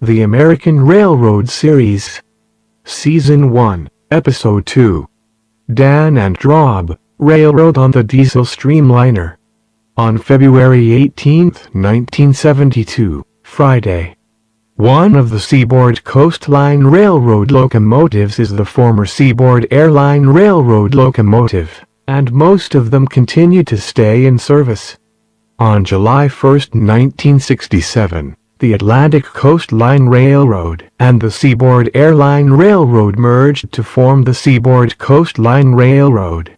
The American Railroad Series. Season 1, Episode 2. Dan and Rob, Railroad on the Diesel Streamliner. On February 18, 1972, Friday. One of the Seaboard Coast Line Railroad locomotives is the former Seaboard Air Line Railroad locomotive, and most of them continue to stay in service. On July 1, 1967, the Atlantic Coast Line Railroad and the Seaboard Air Line Railroad merged to form the Seaboard Coast Line Railroad.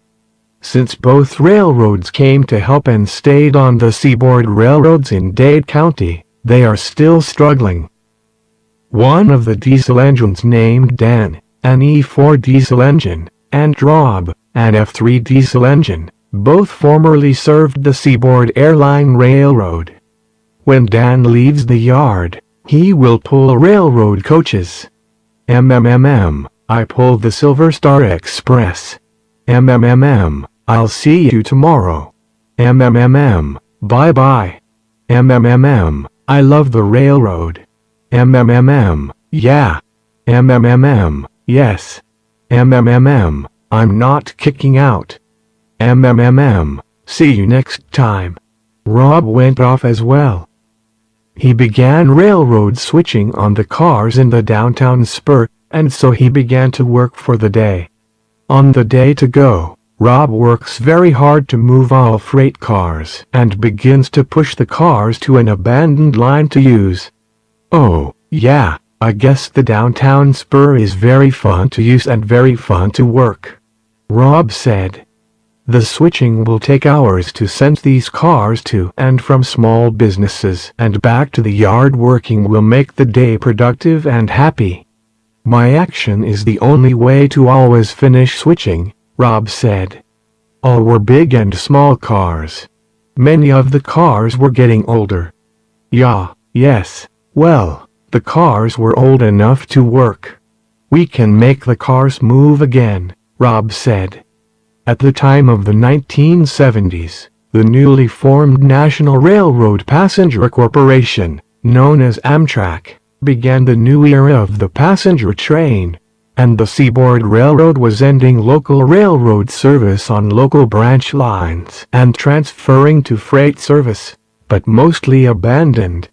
Since both railroads came to help and stayed on the Seaboard railroads in Dade County, they are still struggling. One of the diesel engines named Dan, an E4 diesel engine, and Rob, an F3 diesel engine, both formerly served the Seaboard Air Line Railroad. When Dan leaves the yard, he will pull railroad coaches. I pull the Silver Star Express. I'll see you tomorrow. Bye-bye. I love the railroad. Yeah. Yes. I'm not kicking out. See you next time. Rob went off as well. He began railroad switching on the cars in the downtown spur, and so he began to work for the day. On the day to go, Rob works very hard to move all freight cars and begins to push the cars to an abandoned line to use. Oh, yeah, I guess the downtown spur is very fun to use and very fun to work, Rob said. The switching will take hours to send these cars to and from small businesses and back to the yard. Working will make the day productive and happy. My action is the only way to always finish switching, Rob said. All were big and small cars. Many of the cars were getting older. Yes, well, the cars were old enough to work. We can make the cars move again, Rob said. At the time of the 1970s, the newly formed National Railroad Passenger Corporation, known as Amtrak, began the new era of the passenger train, and the Seaboard Railroad was ending local railroad service on local branch lines and transferring to freight service, but mostly abandoned.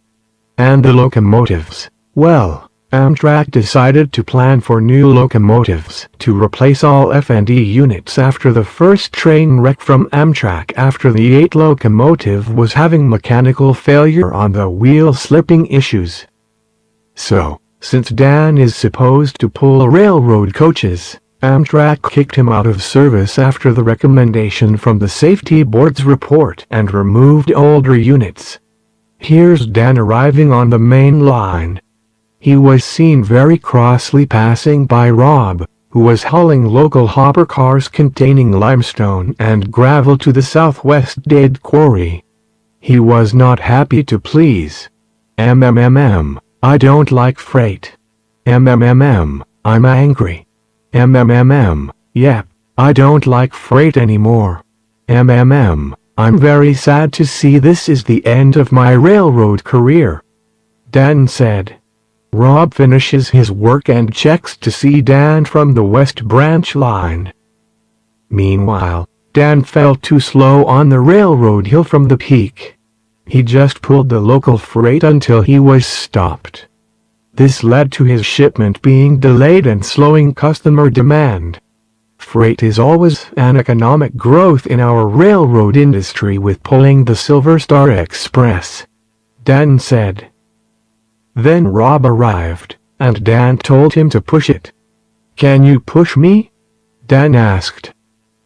And the locomotives, well, Amtrak decided to plan for new locomotives to replace all F&E units after the first train wreck from Amtrak after the 8 locomotive was having mechanical failure on the wheel slipping issues. So, since Dan is supposed to pull railroad coaches, Amtrak kicked him out of service after the recommendation from the safety board's report and removed older units. Here's Dan arriving on the main line. He was seen very crossly passing by Rob, who was hauling local hopper cars containing limestone and gravel to the southwest Dade quarry. He was not happy to please. I don't like freight. I'm angry. Yep, I don't like freight anymore. I'm very sad to see this is the end of my railroad career, Dan said. Rob finishes his work and checks to see Dan from the West Branch line. Meanwhile, Dan fell too slow on the railroad hill from the peak. He just pulled the local freight until he was stopped. This led to his shipment being delayed and slowing customer demand. Freight is always an economic growth in our railroad industry with pulling the Silver Star Express, Dan said. Then Rob arrived, and Dan told him to push it. Can you push me? Dan asked.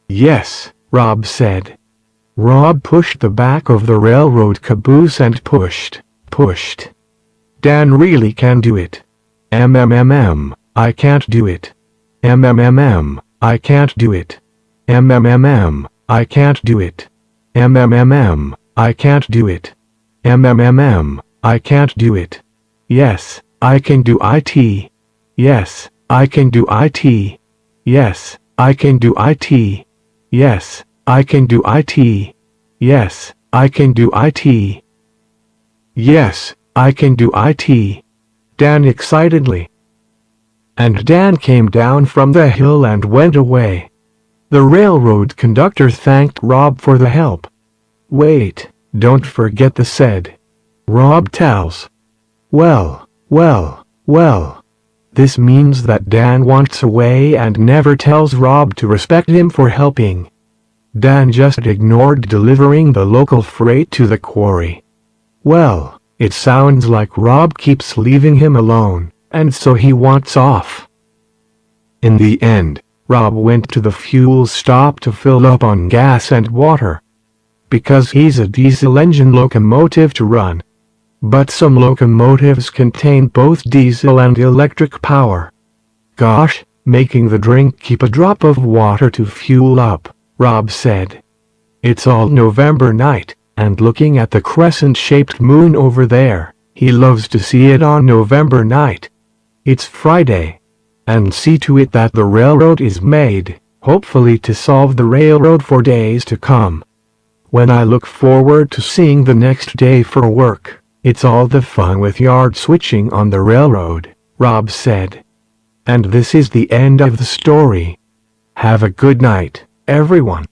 Yes, Rob said. Rob pushed the back of the railroad caboose and pushed. Dan really can do it. I can't do it. I can't do it. I can't do it. I can't do it. I can't do it. Yes, I can do it. Yes, I can do it. Yes, I can do it. Yes, I can do it. Yes, I can do it. Yes, I can do it. Dan excitedly. And Dan came down from the hill and went away. The railroad conductor thanked Rob for the help. "Wait, don't forget the said," Rob tells. Well. This means that Dan wants away and never tells Rob to respect him for helping. Dan just ignored delivering the local freight to the quarry. Well, it sounds like Rob keeps leaving him alone, and so he wants off. In the end, Rob went to the fuel stop to fill up on gas and water. Because he's a diesel engine locomotive to run. But some locomotives contain both diesel and electric power. Gosh, making the drink keep a drop of water to fuel up, Rob said. It's all November night, and looking at the crescent-shaped moon over there, he loves to see it on November night. It's Friday. And see to it that the railroad is made, hopefully to solve the railroad for days to come. When I look forward to seeing the next day for work, it's all the fun with yard switching on the railroad, Rob said. And this is the end of the story. Have a good night, everyone.